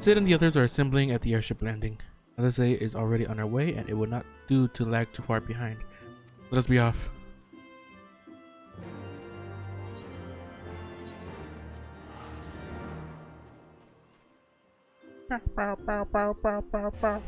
Sid and the others are assembling at the airship landing. LSA is already on our way, and it would not do to lag too far behind. Let us be off. Bow, bow, bow, bow, bow, bow.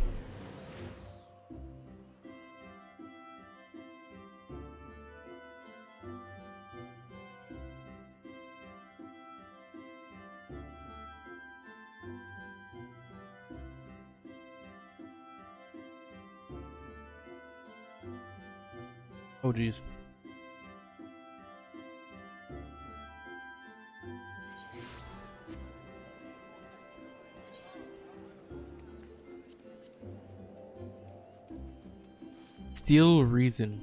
Oh geez. Steel reason.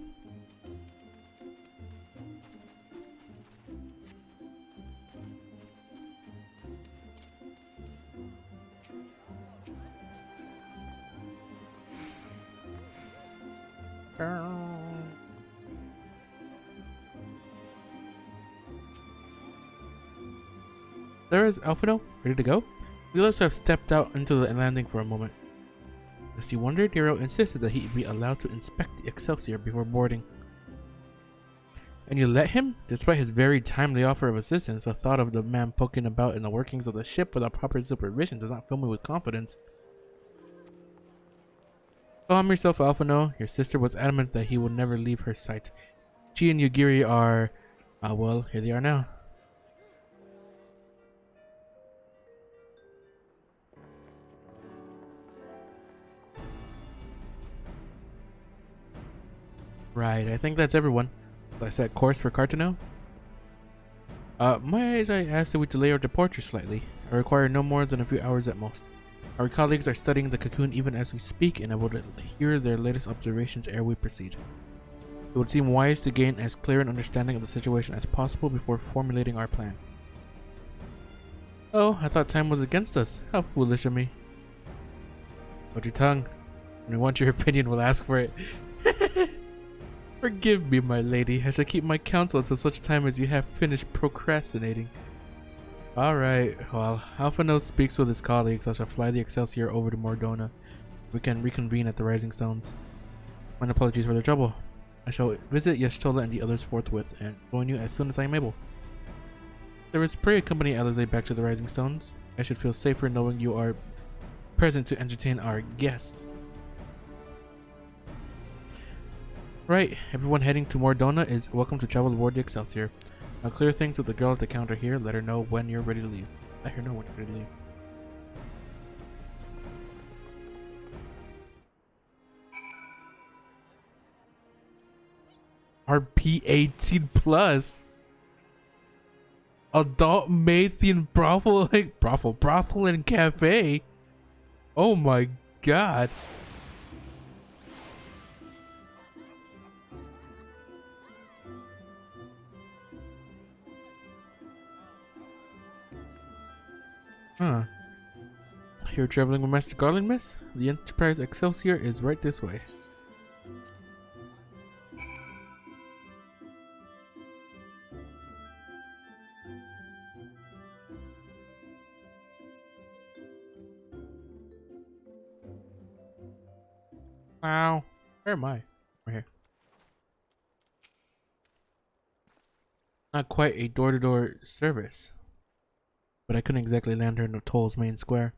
There is Alphino, ready to go? The others have stepped out into the landing for a moment. As he wondered, Nero insisted that he be allowed to inspect the Excelsior before boarding. And you let him? Despite his very timely offer of assistance, the thought of the man poking about in the workings of the ship without proper supervision does not fill me with confidence. Calm yourself, Alphino. Your sister was adamant that he would never leave her sight. She and Yugiri are... well, here they are now. Right, I think that's everyone. Will I set course for Cartano? Might I ask that we delay our departure slightly? I require no more than a few hours at most. Our colleagues are studying the cocoon even as we speak, and I will hear their latest observations ere we proceed. It would seem wise to gain as clear an understanding of the situation as possible before formulating our plan. Oh, I thought time was against us. How foolish of me. Hold your tongue. When we want your opinion, we'll ask for it. Forgive me, my lady. I shall keep my counsel until such time as you have finished procrastinating. Alright, while Alphino speaks with his colleagues, I shall fly the Excelsior over to Mordona. We can reconvene at the Rising Stones. My apologies for the trouble. I shall visit Yashtola and the others forthwith and join you as soon as I am able. There is pray accompany Alize back to the Rising Stones. I should feel safer knowing you are present to entertain our guests. Right, everyone heading to Mordona is welcome to travel aboard the Excelsior. I'll clear things with the girl at the counter here. Let her know when you're ready to leave. Let her know when you're ready to leave. RP 18 plus. Adult Mathian brothel and cafe. Oh my god. Huh. You're traveling with Master Garland, miss? The Enterprise Excelsior is right this way. Wow. Where am I? Right here. Not quite a door-to-door service, but I couldn't exactly land her in the Toll's main square.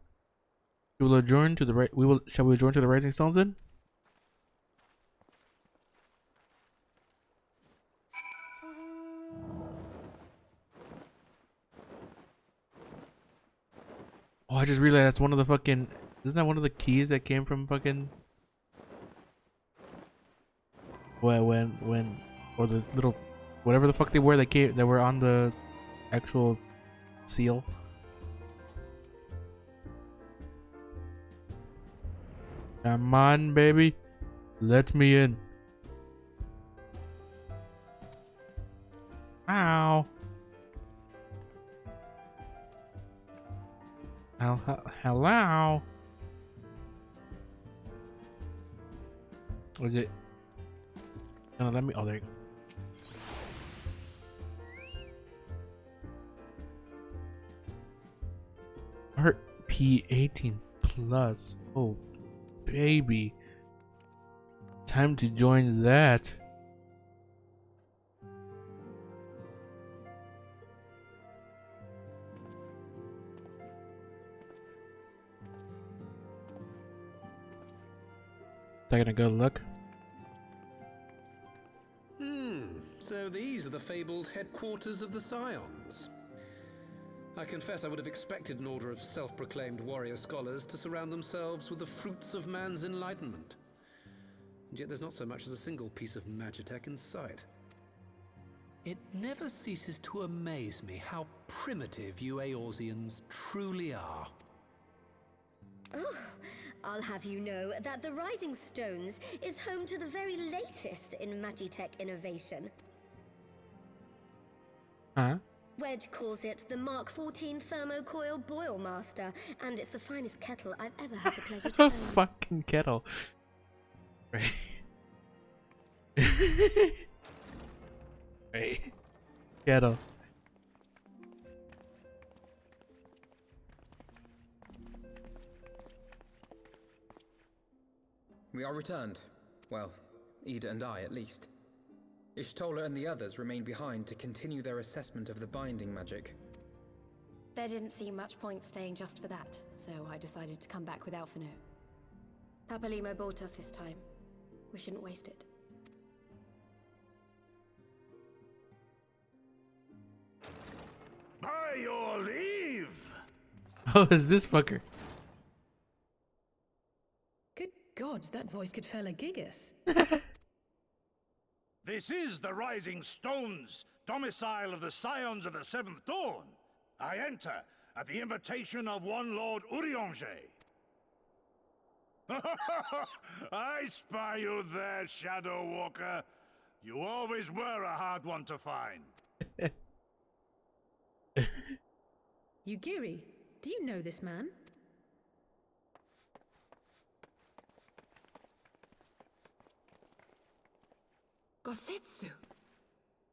We will adjourn to the right. Shall we adjourn to the Rising Stones then? Oh, I just realized that's one of the fucking. Isn't that one of the keys that came from fucking? Well, when or the little, whatever the fuck they were that were on the actual seal. Come on, baby. Let me in. Ow. Hello. Was it? No, let me. Oh, there you go. IP 18 plus. Oh, baby. Time to join that. Taking a good look. So these are the fabled headquarters of the Scions. I confess I would have expected an order of self-proclaimed warrior scholars to surround themselves with the fruits of man's enlightenment. And yet there's not so much as a single piece of magitech in sight. It never ceases to amaze me how primitive you Eorzeans truly are. Oh, I'll have you know that the Rising Stones is home to the very latest in magitech innovation. Huh? Wedge calls it the Mark 14 Thermocoil Boil Master, and it's the finest kettle I've ever had the pleasure to A own. fucking kettle. Right. Right. Kettle. We are returned. Well, Ida and I, at least. Ishtola and the others remained behind to continue their assessment of the binding magic. There didn't seem much point staying just for that, so I decided to come back with Alphino. Papalimo bought us this time. We shouldn't waste it. By your leave! Oh, is this fucker? Good God, that voice could fell a gigas. This is the Rising Stones, domicile of the Scions of the Seventh Dawn. I enter at the invitation of one Lord Urianger. I spy you there, Shadow Walker. You always were a hard one to find. Yugiri, do you know this man? Gosetsu,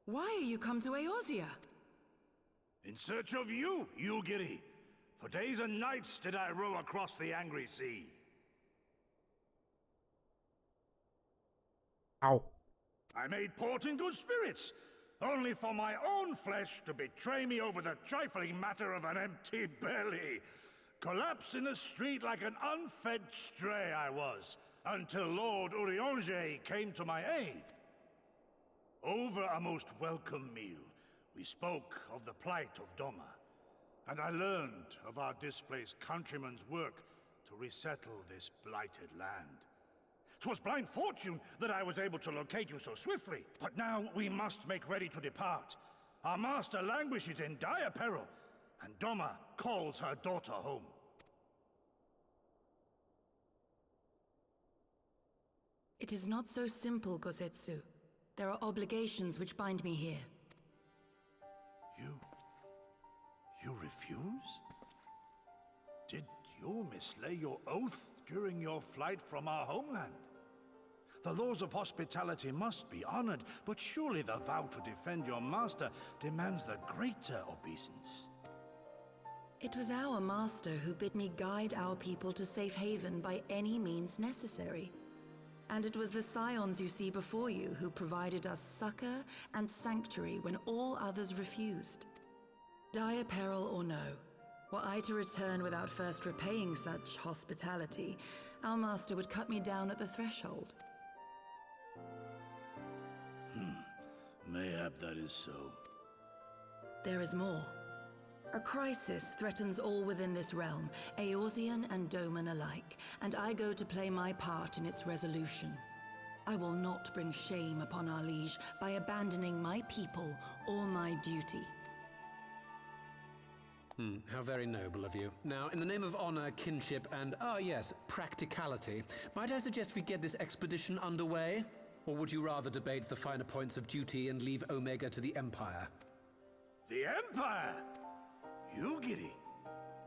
why are you come to Eorzea? In search of you, Yugiri. For days and nights did I row across the angry sea. Ow. I made port in good spirits, only for my own flesh to betray me over the trifling matter of an empty belly. Collapsed in the street like an unfed stray I was, until Lord Urianger came to my aid. Over a most welcome meal, we spoke of the plight of Doma, and I learned of our displaced countrymen's work to resettle this blighted land. 'Twas blind fortune that I was able to locate you so swiftly, but now we must make ready to depart. Our master languishes in dire peril, and Doma calls her daughter home. It is not so simple, Gosetsu. There are obligations which bind me here. You refuse? Did you mislay your oath during your flight from our homeland? The laws of hospitality must be honored, but surely the vow to defend your master demands the greater obeisance. It was our master who bid me guide our people to safe haven by any means necessary. And it was the Scions you see before you who provided us succor and sanctuary when all others refused. Dire peril or no, were I to return without first repaying such hospitality, our master would cut me down at the threshold. Mayhap that is so. There is more. A crisis threatens all within this realm, Eorzean and Doman alike, and I go to play my part in its resolution. I will not bring shame upon our liege by abandoning my people or my duty. How very noble of you. Now, in the name of honor, kinship, and, yes, practicality, might I suggest we get this expedition underway? Or would you rather debate the finer points of duty and leave Omega to the Empire? The Empire? Yugiri,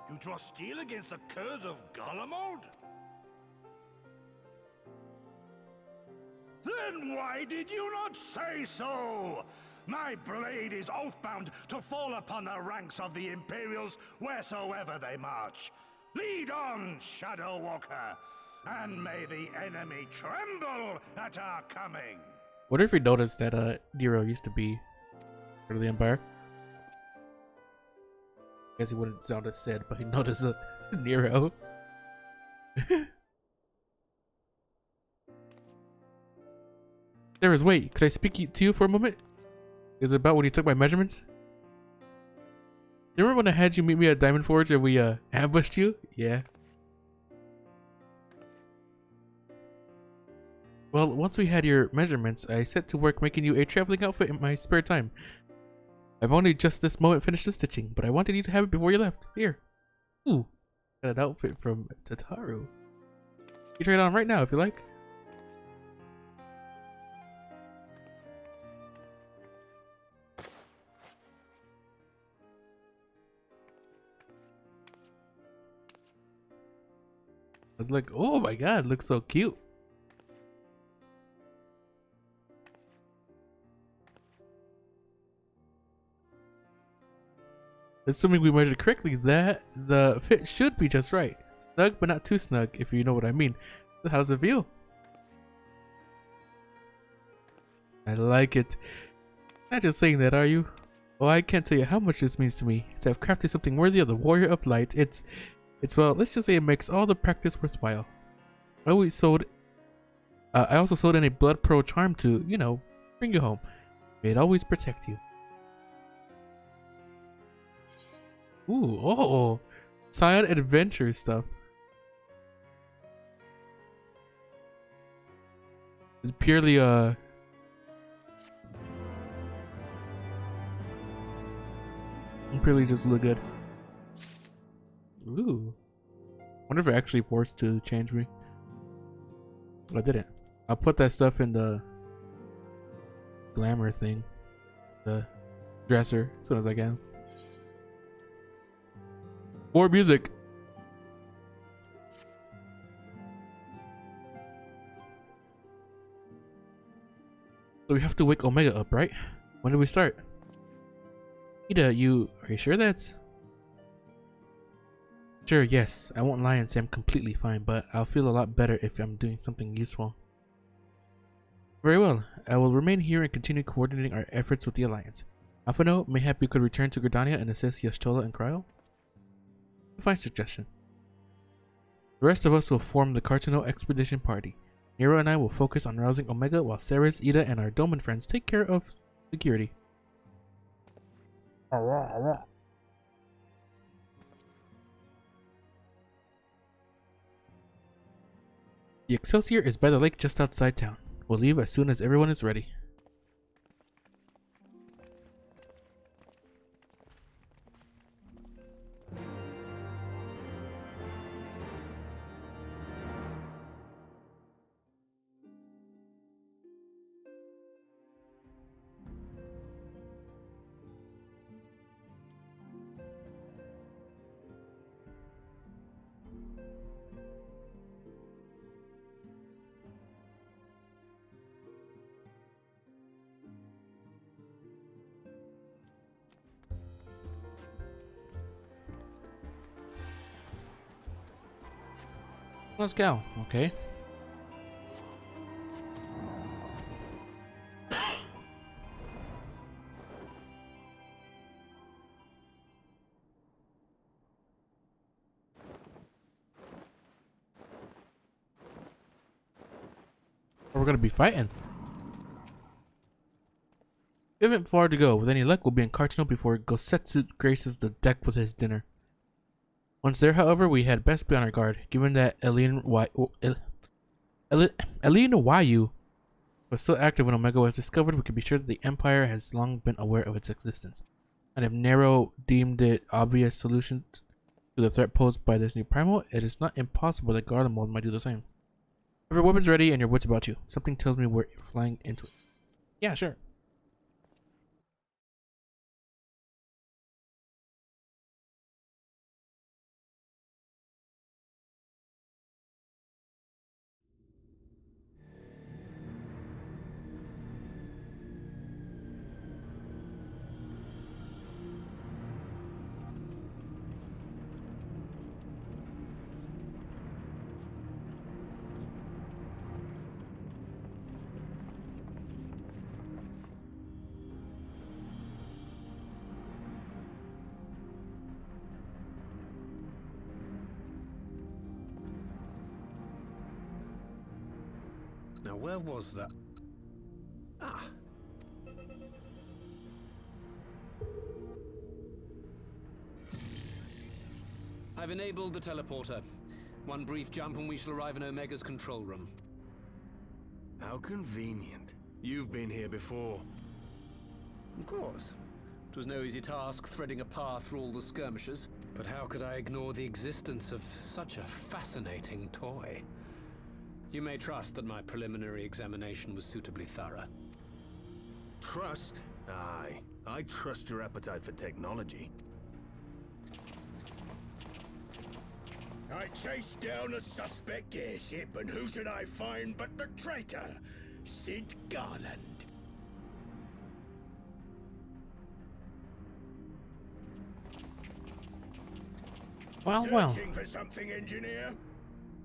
you draw steel against the curse of Garlemald? Then why did you not say so? My blade is oath-bound to fall upon the ranks of the Imperials wheresoever they march. Lead on, Shadow Walker, and may the enemy tremble at our coming. What if he noticed that Nero used to be part of the Empire? I guess he wouldn't sound as sad, but he noticed Nero. Sarah's, wait, could I speak to you for a moment? Is it about when you took my measurements? You remember when I had you meet me at Diamond Forge and we ambushed you? Yeah. Well, once we had your measurements, I set to work making you a traveling outfit in my spare time. I've only just this moment finished the stitching, but I wanted you to have it before you left. Here. Ooh, got an outfit from Tataru. You try it on right now if you like. I was like, oh my god, it looks so cute. Assuming we measured correctly, that the fit should be just right. Snug, but not too snug, if you know what I mean. So how does it feel? I like it. Not just saying that, are you? Oh, I can't tell you how much this means to me. To have crafted something worthy of the Warrior of Light, it's well, let's just say it makes all the practice worthwhile. I also sewed in a blood pearl charm to, you know, bring you home. May it always protect you. Ooh, oh, Scion adventure stuff. It's purely just look good. Ooh, wonder if it actually forced to change me. I didn't. I'll put that stuff in the glamour thing, the dresser, as soon as I can. More music. So we have to wake Omega up, right? When do we start? Ida, are you sure that's... Sure, yes. I won't lie and say I'm completely fine, but I'll feel a lot better if I'm doing something useful. Very well. I will remain here and continue coordinating our efforts with the Alliance. Alphano, mayhap you could return to Gridania and assist Y'shtola and Cryo? A fine suggestion. The rest of us will form the Cartano Expedition Party. Nero and I will focus on rousing Omega while Ceres, Ida, and our Doman friends take care of security. The Excelsior is by the lake just outside town. We'll leave as soon as everyone is ready. Let's go. Okay. We're gonna be fighting. We haven't far to go. With any luck, we'll be in Cartano before Gosetsu graces the deck with his dinner. Once there, however, we had best be on our guard, given that Eileen Wayu was still active when Omega was discovered. We can be sure that the Empire has long been aware of its existence, and if Nero deemed it obvious solution to the threat posed by this new primal, it is not impossible that Garlemald might do the same. Have your weapons ready and your wits about you. Something tells me we're flying into it. Yeah, sure. Now, where was that? Ah. I've enabled the teleporter. One brief jump and we shall arrive in Omega's control room. How convenient. You've been here before. Of course. It was no easy task threading a path through all the skirmishes, but how could I ignore the existence of such a fascinating toy? You may trust that my preliminary examination was suitably thorough. Trust? Aye. I trust your appetite for technology. I chased down a suspect airship, and who should I find but the traitor, Sid Garland. Well. Searching for something, engineer?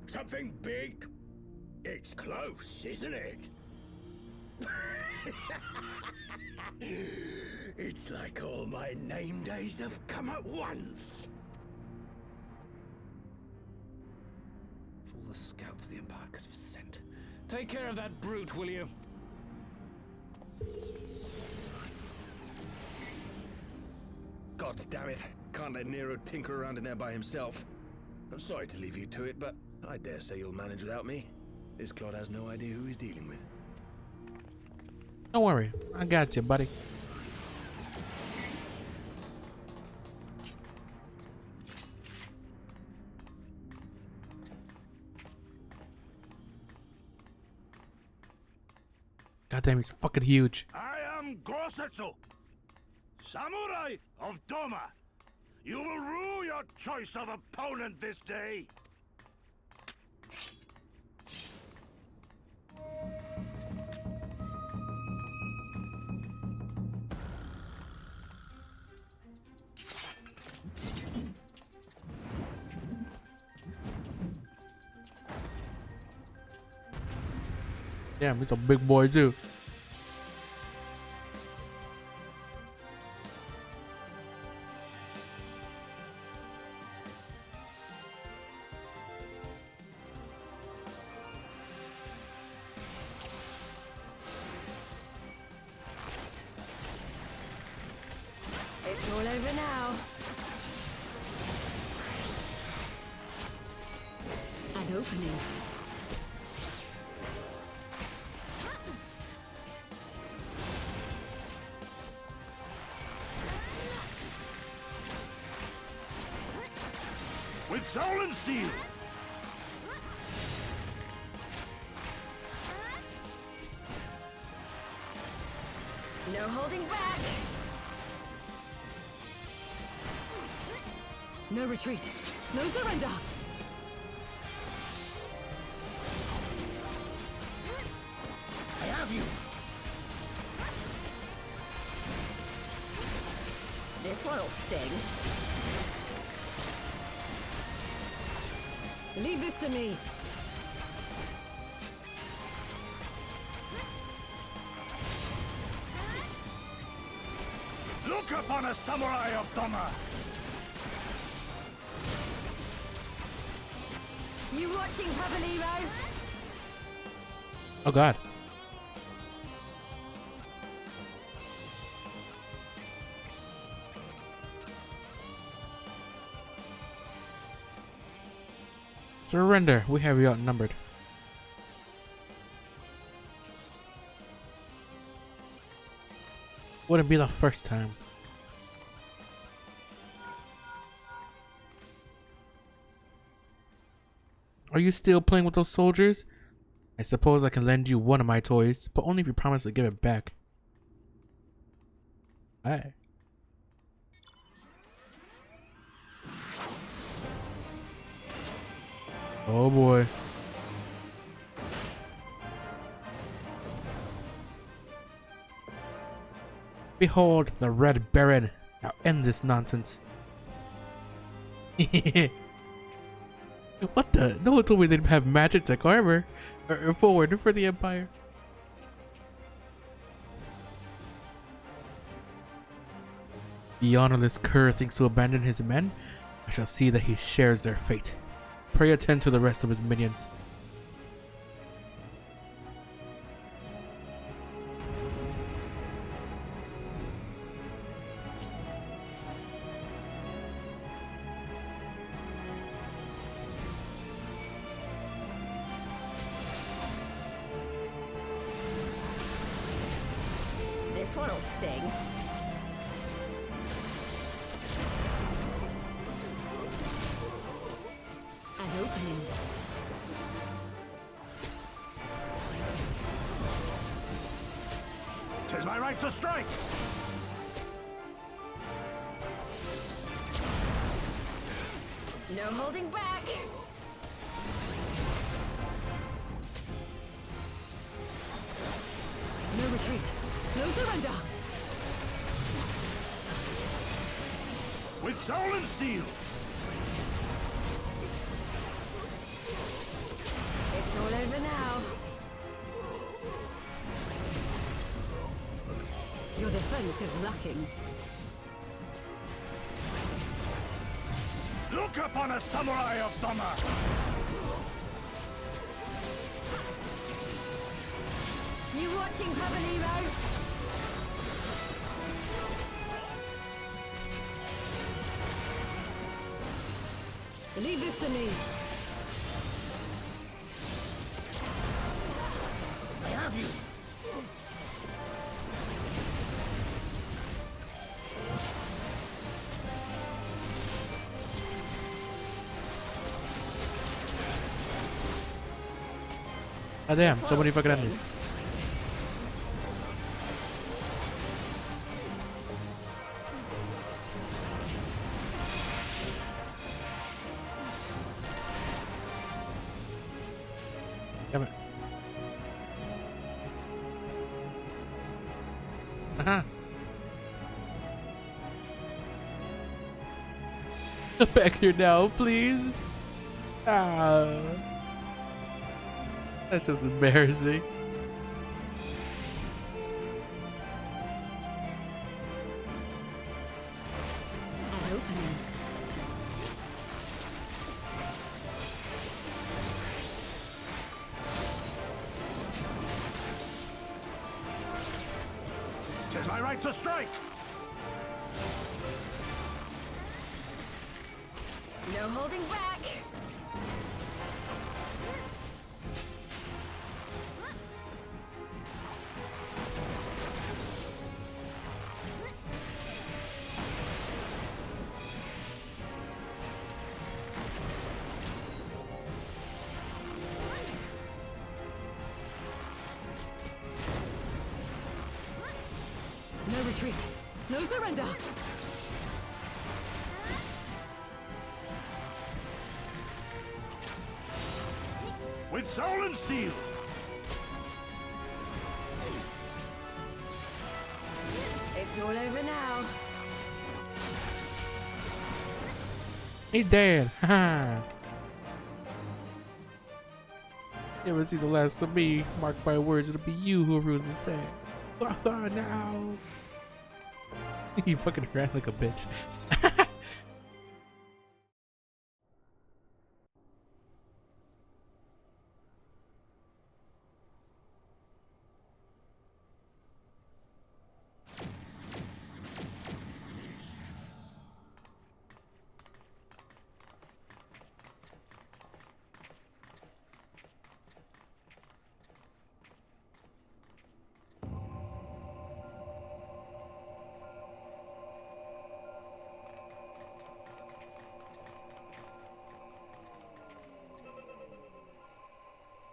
Something big? It's close, isn't it? It's like all my name days have come at once. Of all the scouts the Empire could have sent. Take care of that brute, will you? God damn it. Can't let Nero tinker around in there by himself. I'm sorry to leave you to it, but I dare say you'll manage without me. This clod has no idea who he's dealing with. Don't worry, I got you, buddy. Goddamn, he's fucking huge. I am Gosetsu, Samurai of Doma. You will rue your choice of opponent this day. Damn, he's a big boy too. It's all over now. An opening. With soul and steel. No holding back. No retreat. No surrender. I have you. This one'll sting. Leave this to me. Look upon a samurai of Doma. You watching, Papalimo? Oh god. Surrender. We have you outnumbered. Wouldn't be the first time. Are you still playing with those soldiers? I suppose I can lend you one of my toys, but only if you promise to give it back. Aye. Oh boy. Behold the Red Baron. Now end this nonsense. What the? No one told me they'd have magic tech armor. Or forward for the Empire. The honorless cur thinks to abandon his men. I shall see that he shares their fate. Pray attend to the rest of his minions. one'll sting. An opening. Tis my right to strike! No holding back! No retreat. No surrender. With soul and steel! It's all over now. Your defense is lacking. Look upon a samurai of Dhamma! You watching, Pabalimo? Leave this to me. I have you! Ah, damn, so many fucking enemies. Damn it. Uh-huh. Back here now, please. Ah. That's just embarrassing. An opening. Tis my right to strike! No holding back! No retreat. No surrender. With soul and steel! It's all over now. He dead. Haha. Never see the last of me. Mark my words, it'll be you who rules this day. Now. He fucking ran like a bitch.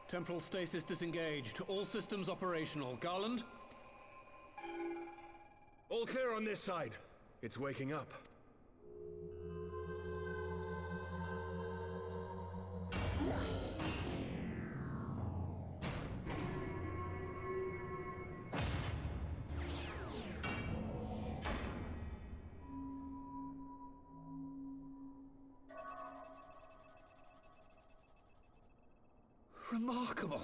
Temporal stasis disengaged. All systems operational. Garland? All clear on this side. It's waking up. Remarkable.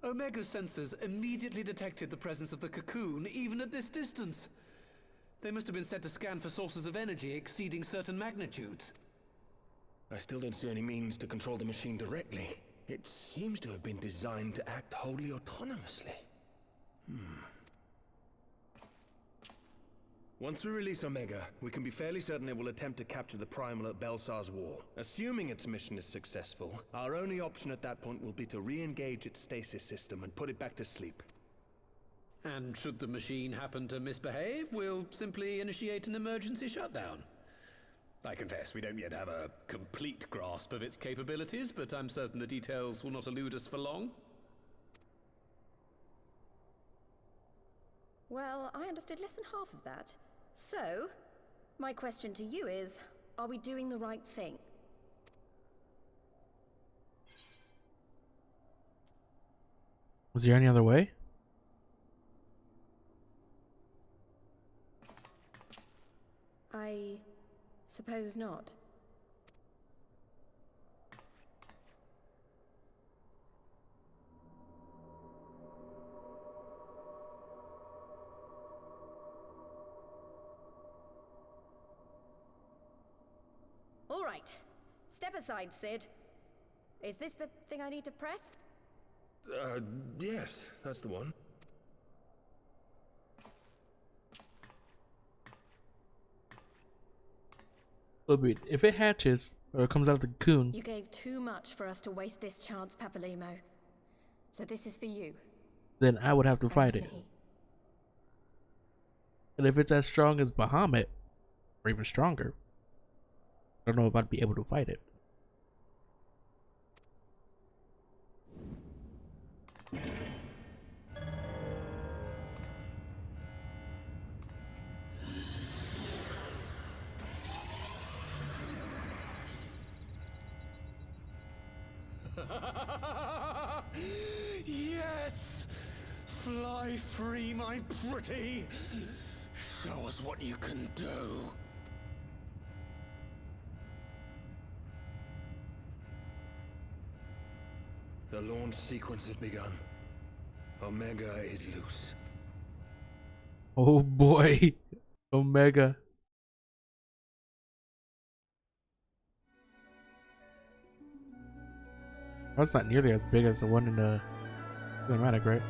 Omega's sensors immediately detected the presence of the cocoon, even at this distance. They must have been set to scan for sources of energy exceeding certain magnitudes. I still don't see any means to control the machine directly. It seems to have been designed to act wholly autonomously. Once we release Omega, we can be fairly certain it will attempt to capture the Primal at Belsar's wall. Assuming its mission is successful, our only option at that point will be to re-engage its stasis system and put it back to sleep. And should the machine happen to misbehave, we'll simply initiate an emergency shutdown. I confess we don't yet have a complete grasp of its capabilities, but I'm certain the details will not elude us for long. Well, I understood less than half of that. So, my question to you is, are we doing the right thing? Was there any other way? I suppose not. All right. Step aside, Sid. Is this the thing I need to press? Yes, that's the one. But if it hatches or it comes out of the cocoon, You gave too much for us to waste this chance, Papalimo. So this is for you. then I would have to and fight it. me. And if it's as strong as Bahamut, or even stronger, I don't know if I'd be able to fight it. Yes! Fly free, my pretty! Show us what you can do. The launch sequence has begun. Omega is loose. Oh boy, Omega. That's not nearly as big as the one in the cinematic, right?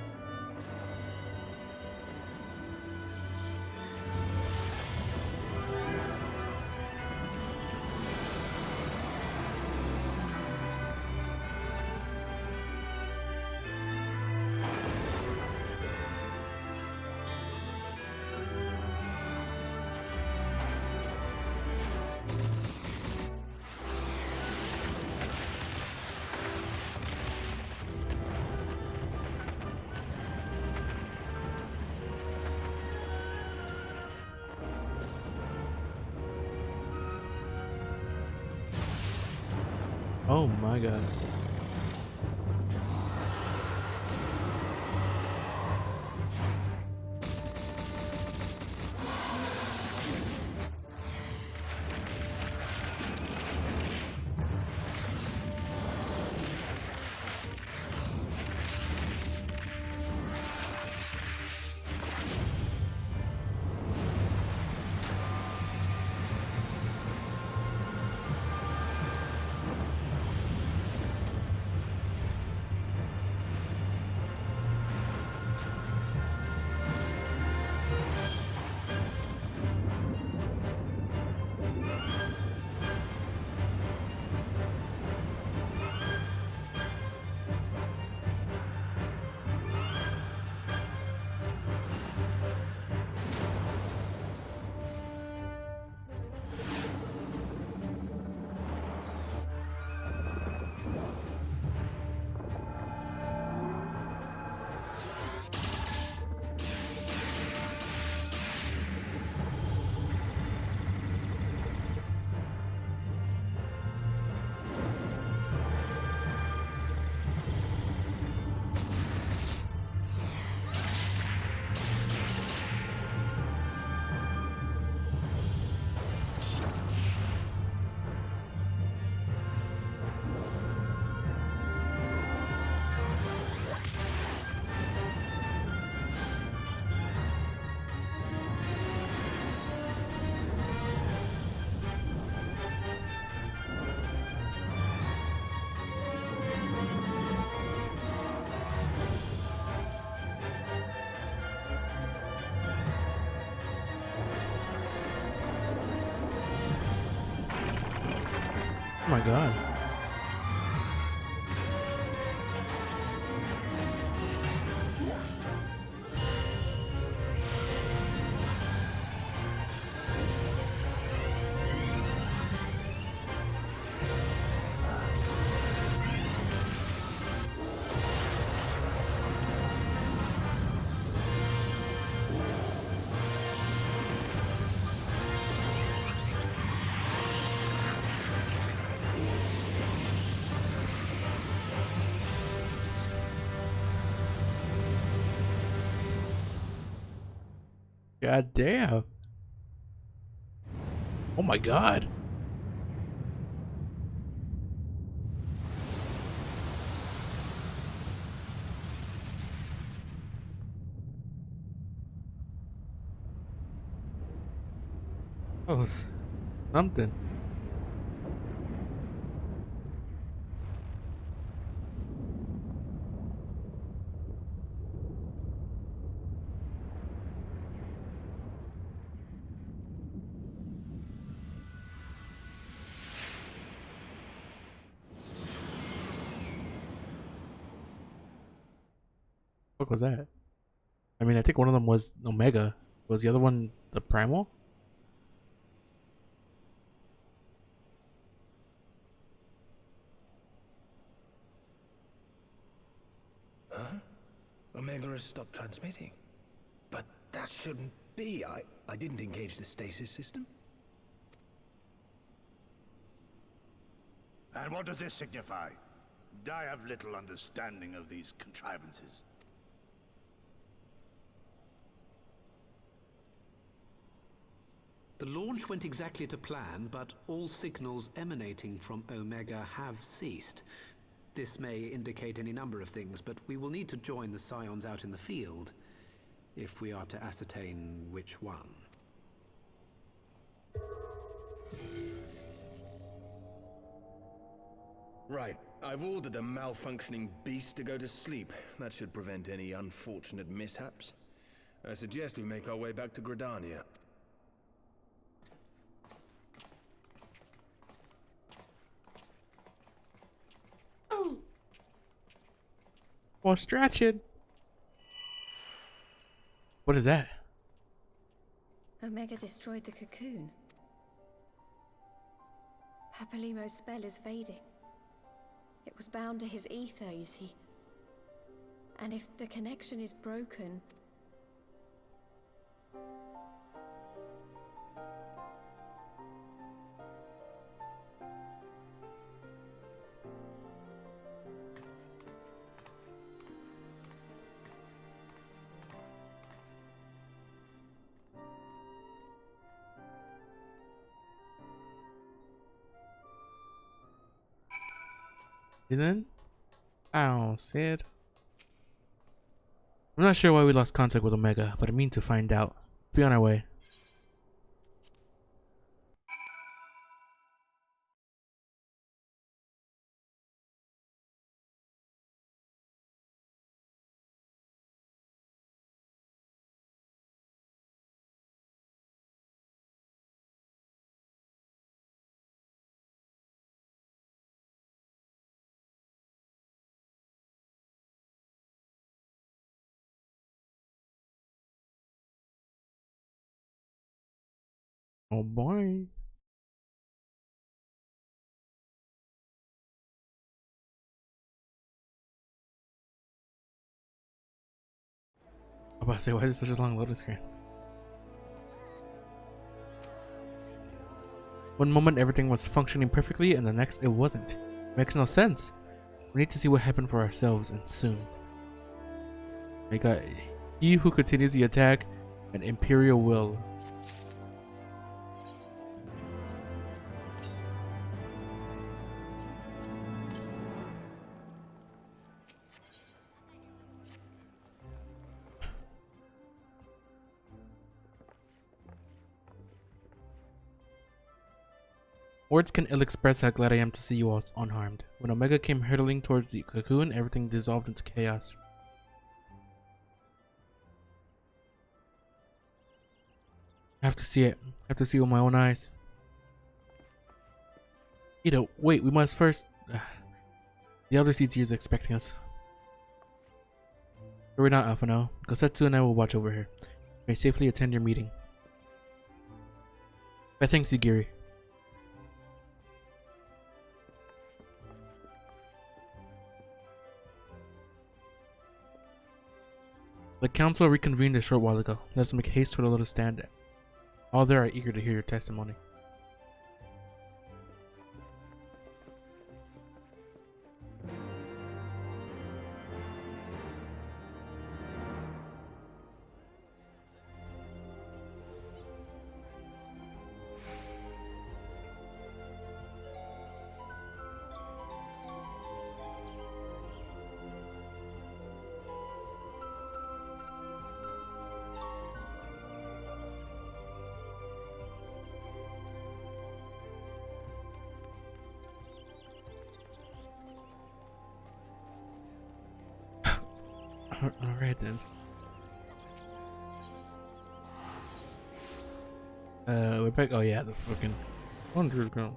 Oh my god. Oh my god. God damn. Oh my god. That was something. What was that? I mean, I think one of them was Omega. Was the other one the Primal? Huh? Omega has stopped transmitting. But that shouldn't be. I didn't engage the stasis system. And what does this signify? I have little understanding of these contrivances. The launch went exactly to plan, but all signals emanating from Omega have ceased. This may indicate any number of things, but we will need to join the Scions out in the field if we are to ascertain which one. Right. I've ordered a malfunctioning beast to go to sleep. That should prevent any unfortunate mishaps. I suggest we make our way back to Gridania. Or stretch it. What is that? Omega destroyed the cocoon. Papalimo's spell is fading. It was bound to his ether, you see. And if the connection is broken... And then? Ow, sad. I'm not sure why we lost contact with Omega, but I mean to find out. Be on our way. Oh boy. I'm about to say, why is it such a long loading screen? One moment everything was functioning perfectly, and the next it wasn't. Makes no sense. We need to see what happened for ourselves, and soon. May God, he who continues the attack, an imperial will. Words can ill express how glad I am to see you all unharmed. When Omega came hurtling towards the cocoon, everything dissolved into chaos. I have to see it. I have to see it with my own eyes. Ida, wait, we must first... The Elder CT is expecting us. Hurry now, Alphano. Gosetsu and I will watch over her. May safely attend your meeting. My thanks, Yugiri. The council reconvened a short while ago. Let us make haste to the little stand. All there are eager to hear your testimony. Alright then. We're back. Oh yeah, the fucking hundreds go.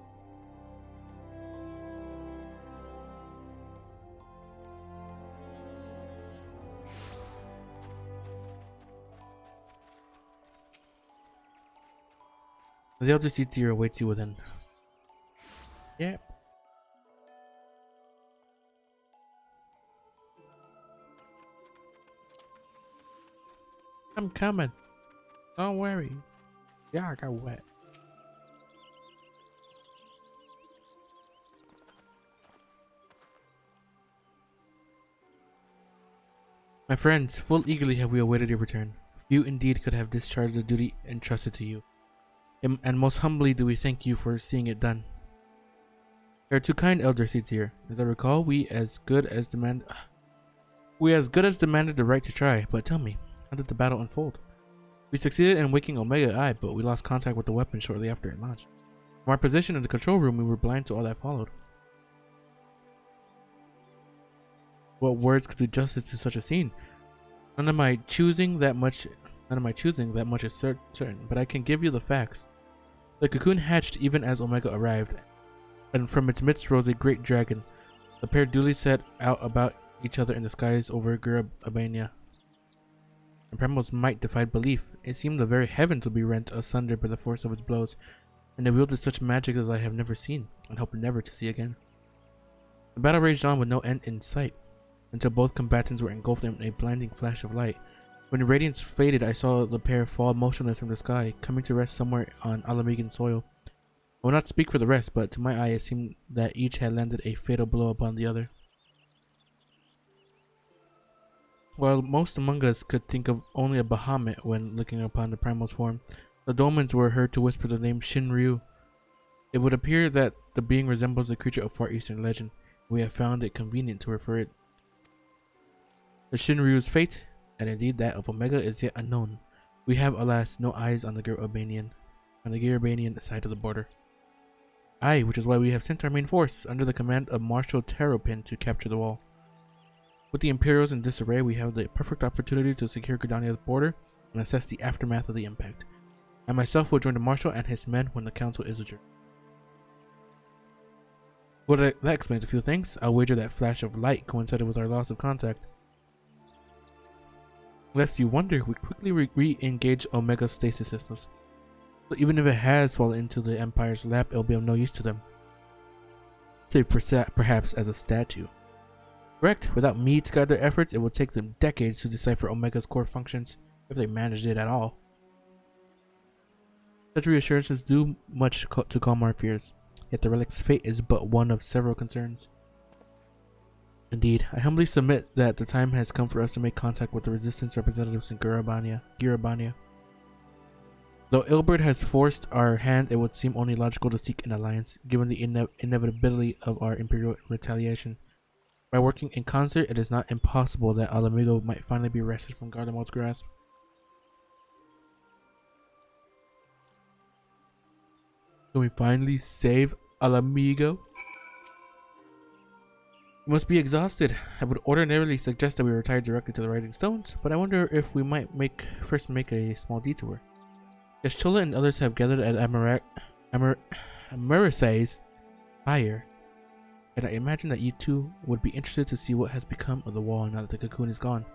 The elder seat tier awaits you within. Yep. I'm coming. Don't worry. Yeah, I got wet. My friends, full eagerly have we awaited your return. Few indeed could have discharged the duty entrusted to you. And most humbly do we thank you for seeing it done. There are two kind elder seats here. As I recall, we as good as demanded the right to try. But tell me, how did the battle unfold? We succeeded in waking Omega Eye, but we lost contact with the weapon shortly after it launched. From our position in the control room, we were blind to all that followed. What words could do justice to such a scene? None of my choosing that much is certain, but I can give you the facts. The cocoon hatched even as Omega arrived, and from its midst rose a great dragon. The pair duly set out about each other in the skies over Gurabania. And Primal's might defied belief. It seemed the very heavens would be rent asunder by the force of its blows, and it wielded such magic as I have never seen, and hope never to see again. The battle raged on with no end in sight, until both combatants were engulfed in a blinding flash of light. When the radiance faded, I saw the pair fall motionless from the sky, coming to rest somewhere on Alamegan soil. I will not speak for the rest, but to my eye it seemed that each had landed a fatal blow upon the other. While most among us could think of only a Bahamut when looking upon the Primal's form, the Dolmens were heard to whisper the name Shinryu. It would appear that the being resembles a creature of Far Eastern legend. We have found it convenient to refer it. The Shinryu's fate, and indeed that of Omega, is yet unknown. We have, alas, no eyes on the Gurabanian side of the border. Aye, which is why we have sent our main force under the command of Marshal Terrapin to capture the wall. With the Imperials in disarray, we have the perfect opportunity to secure Gridania's border and assess the aftermath of the impact. I myself will join the Marshal and his men when the council is adjourned. Well, that explains a few things. I'll wager that flash of light coincided with our loss of contact. Lest you wonder, we quickly re-engage Omega's stasis systems. So even if it has fallen into the Empire's lap, it will be of no use to them. Save perhaps as a statue. Correct? Without me to guide their efforts, it will take them decades to decipher Omega's core functions, if they managed it at all. Such reassurances do much to calm our fears, yet the relic's fate is but one of several concerns. Indeed, I humbly submit that the time has come for us to make contact with the resistance representatives in Gurabania. Though Ilbert has forced our hand, it would seem only logical to seek an alliance, given the inevitability of our Imperial retaliation. By working in concert, it is not impossible that Alamigo might finally be wrested from Garlemald's grasp. Can we finally save Alamigo? We must be exhausted. I would ordinarily suggest that we retire directly to the Rising Stones, but I wonder if we might first make a small detour. Yashtola and others have gathered at Amarise's fire, and I imagine that you two would be interested to see what has become of the wall now that the cocoon is gone.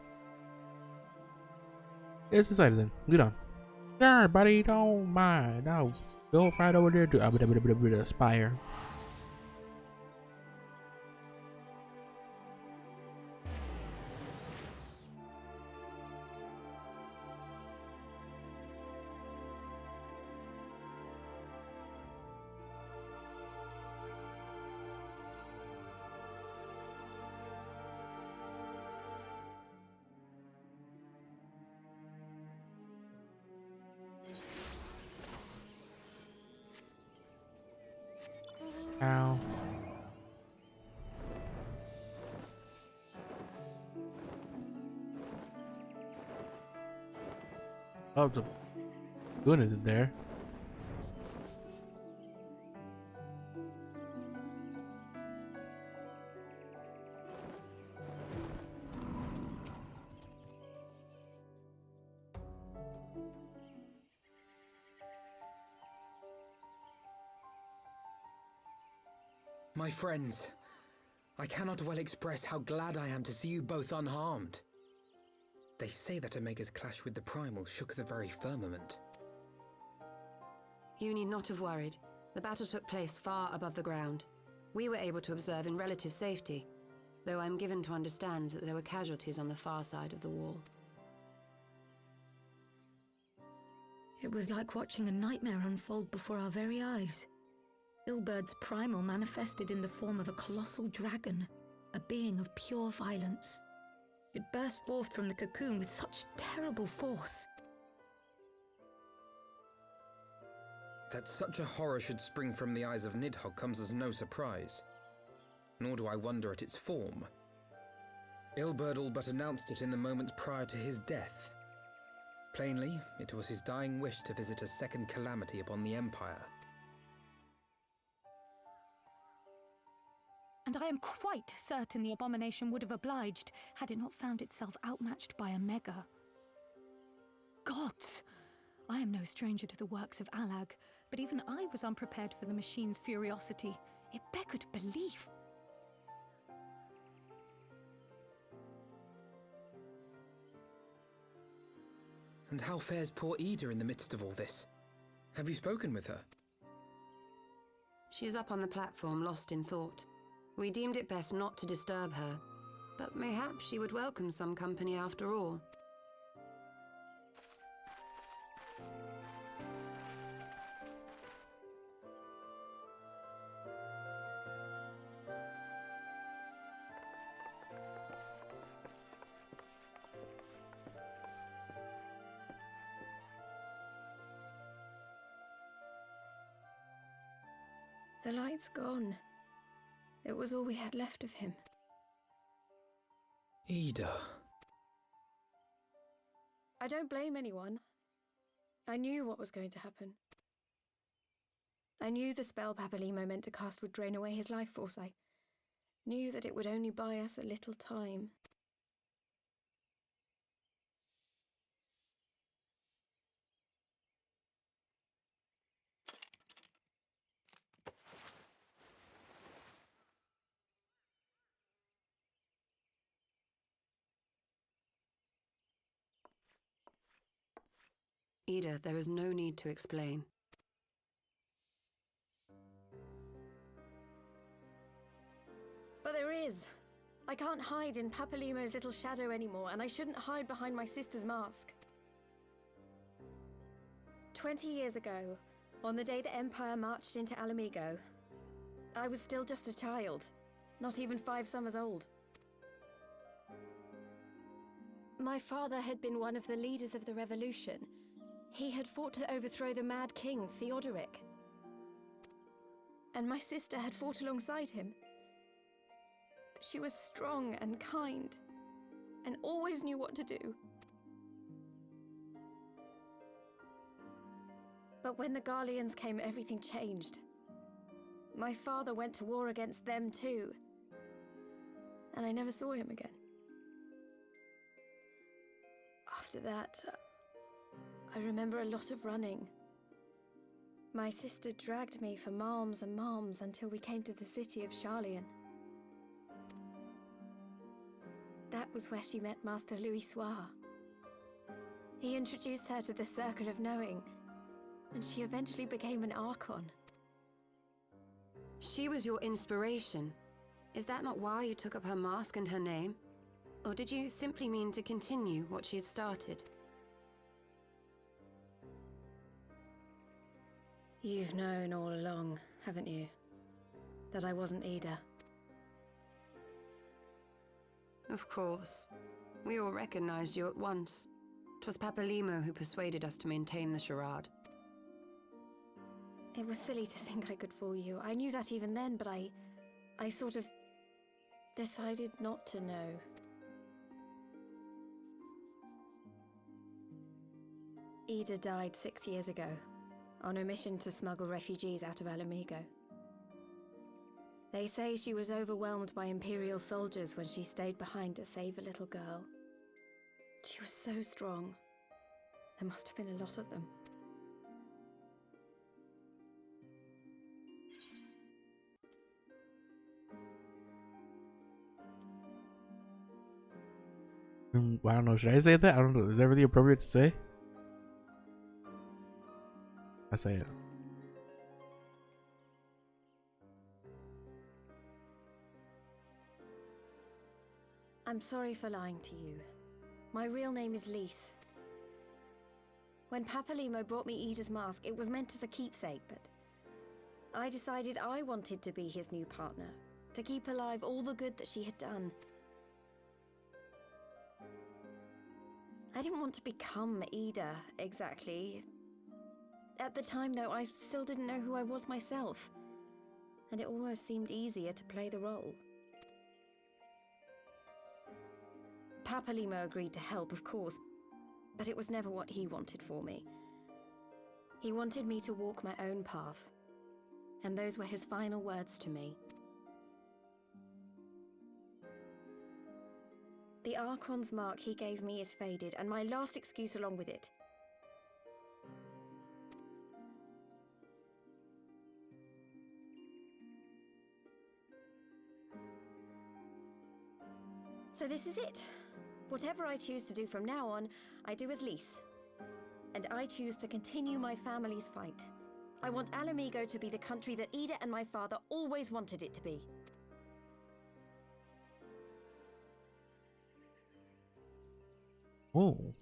It's decided then. Lead on. Sure, buddy, don't mind. I'll go right over there to the spire. Ow. Oh, the gun isn't there. My friends, I cannot well express how glad I am to see you both unharmed. They say that Omega's clash with the Primal shook the very firmament. You need not have worried. The battle took place far above the ground. We were able to observe in relative safety, though I'm given to understand that there were casualties on the far side of the wall. It was like watching a nightmare unfold before our very eyes. Ilbird's primal manifested in the form of a colossal dragon, a being of pure violence. It burst forth from the cocoon with such terrible force. That such a horror should spring from the eyes of Nidhogg comes as no surprise. Nor do I wonder at its form. Ilberd all but announced it in the moments prior to his death. Plainly, it was his dying wish to visit a second calamity upon the Empire. And I am quite certain the abomination would have obliged had it not found itself outmatched by Omega. Gods! I am no stranger to the works of Alag, but even I was unprepared for the machine's furiosity. It beggared belief. And how fares poor Ida in the midst of all this? Have you spoken with her? She is up on the platform, lost in thought. We deemed it best not to disturb her, but mayhap she would welcome some company after all. The light's gone. It was all we had left of him. Ida. I don't blame anyone. I knew what was going to happen. I knew the spell Papalimo meant to cast would drain away his life force. I knew that it would only buy us a little time. Ida, there is no need to explain. But there is. I can't hide in Papalimo's little shadow anymore, and I shouldn't hide behind my sister's mask. 20 years ago, on the day the Empire marched into Alamigo, I was still just a child, not even 5 summers old. My father had been one of the leaders of the revolution. He had fought to overthrow the Mad King, Theodoric. And my sister had fought alongside him. But she was strong and kind, and always knew what to do. But when the Garleans came, everything changed. My father went to war against them too, and I never saw him again. After that, I remember a lot of running. My sister dragged me for malms and malms until we came to the city of Charlian. That was where she met Master Louis Soir. He introduced her to the Circle of Knowing, and she eventually became an Archon. She was your inspiration. Is that not why you took up her mask and her name? Or did you simply mean to continue what she had started? You've known all along, haven't you? That I wasn't Ida. Of course. We all recognized you at once. 'Twas Papalimo who persuaded us to maintain the charade. It was silly to think I could fool you. I knew that even then, but I sort of decided not to know. Ida died 6 years ago, on a mission to smuggle refugees out of Alamigo. They say she was overwhelmed by Imperial soldiers when she stayed behind to save a little girl. She was so strong. There must have been a lot of them. I don't know. Should I say that? I don't know. Is that really appropriate to say? I say it. I'm sorry for lying to you. My real name is Lise. When Papalimo brought me Ida's mask, it was meant as a keepsake, but I decided I wanted to be his new partner, to keep alive all the good that she had done. I didn't want to become Ida, exactly. At the time, though, I still didn't know who I was myself, and it almost seemed easier to play the role. Papalimo agreed to help, of course, but it was never what he wanted for me. He wanted me to walk my own path, and those were his final words to me. The Archon's mark he gave me is faded, and my last excuse along with it. So this is it. Whatever I choose to do from now on, I do as Lise. And I choose to continue my family's fight. I want Alamigo to be the country that Ida and my father always wanted it to be. Oh.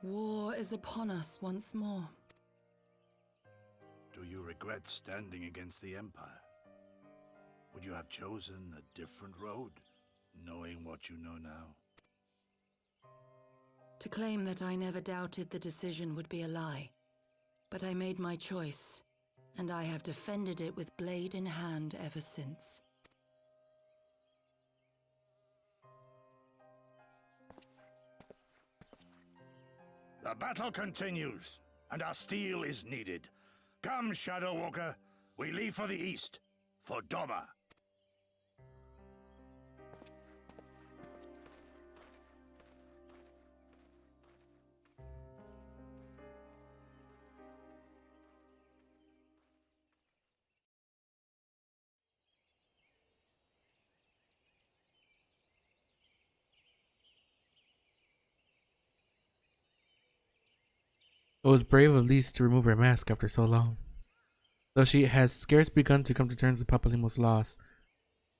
War is upon us once more. Do you regret standing against the Empire? Would you have chosen a different road, knowing what you know now? To claim that I never doubted the decision would be a lie. But I made my choice, and I have defended it with blade in hand ever since. The battle continues, and our steel is needed. Come, Shadow Walker, we leave for the east, for Doma. It was brave of Lise to remove her mask after so long. Though she has scarce begun to come to terms with Papalimo's loss,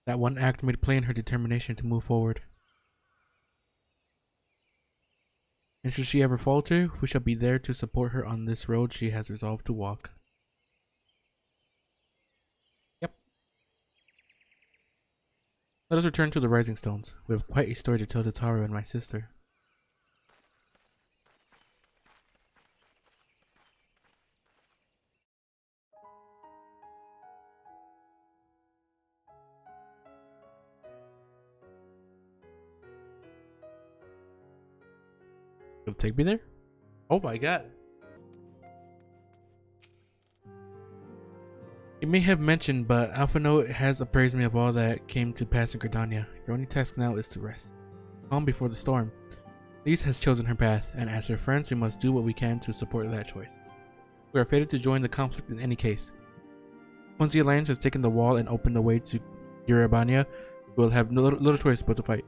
that one act made plain her determination to move forward. And should she ever falter, we shall be there to support her on this road she has resolved to walk. Yep. Let us return to the Rising Stones. We have quite a story to tell to Taro and my sister. It'll take me there? Oh my god. You may have mentioned, but Alpha Note has appraised me of all that came to pass in Gridania. Your only task now is to rest. Calm before the storm. Lise has chosen her path, and as her friends, we must do what we can to support that choice. We are fated to join the conflict in any case. Once the Alliance has taken the wall and opened the way to Urabania, we will have little choice but to fight.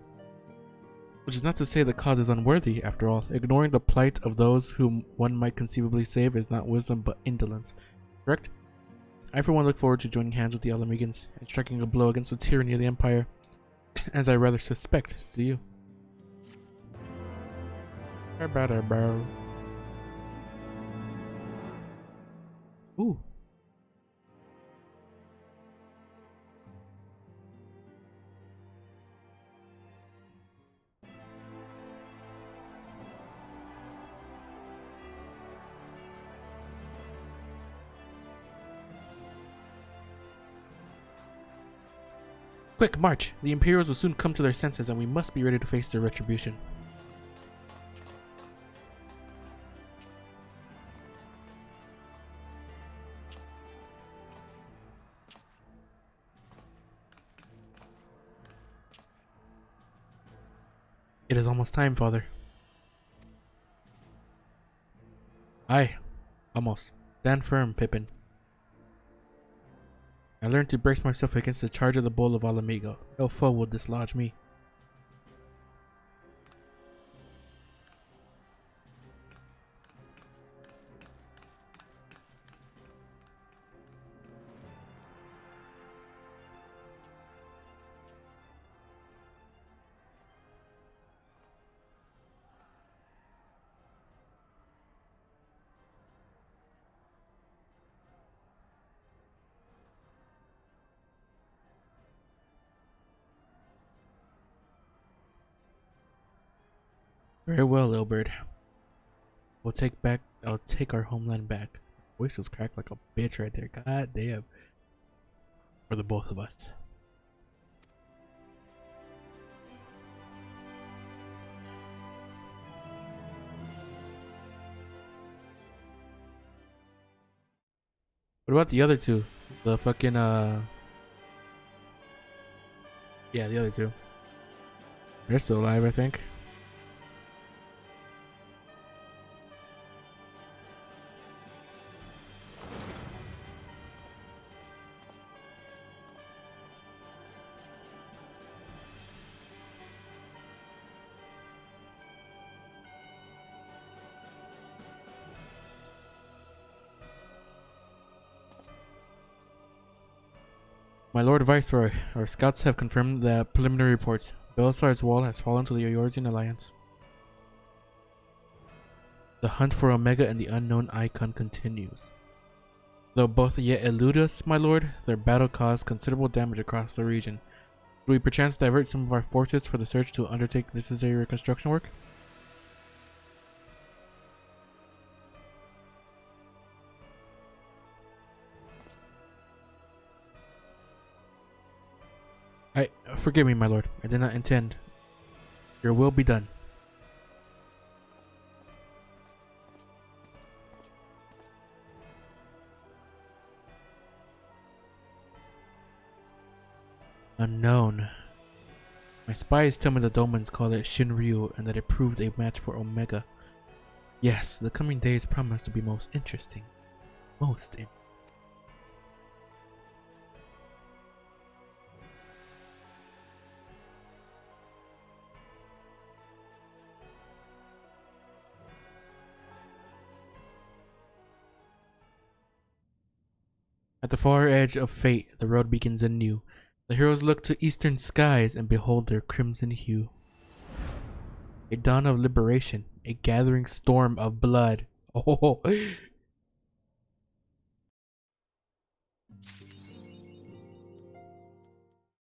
Which is not to say the cause is unworthy, after all. Ignoring the plight of those whom one might conceivably save is not wisdom but indolence. Correct? I for one look forward to joining hands with the Alamegans and striking a blow against the tyranny of the Empire, as I rather suspect do you. Ooh. Quick, march! The Imperials will soon come to their senses and we must be ready to face their retribution. It is almost time, Father. Aye, almost. Stand firm, Pippin. I learned to brace myself against the charge of the Bull of Alamigo. No foe will dislodge me. Very well, Ilbert. I'll take our homeland back. Voice was cracked like a bitch right there. God damn. For the both of us. What about the other two? The fucking yeah, the other two. They're still alive, I think. My Lord Viceroy, our scouts have confirmed the preliminary reports. Belisar's wall has fallen to the Eorzean Alliance. The hunt for Omega and the unknown icon continues. Though both yet elude us, my lord, their battle caused considerable damage across the region. Do we perchance divert some of our forces for the search to undertake necessary reconstruction work? Forgive me, my lord. I did not intend. Your will be done. Unknown. My spies tell me the Dolmens call it Shinryu and that it proved a match for Omega. Yes, the coming days promise to be most interesting. Most interesting. At the far edge of fate, the road begins anew. The heroes look to eastern skies and behold their crimson hue. A dawn of liberation, a gathering storm of blood. Oh,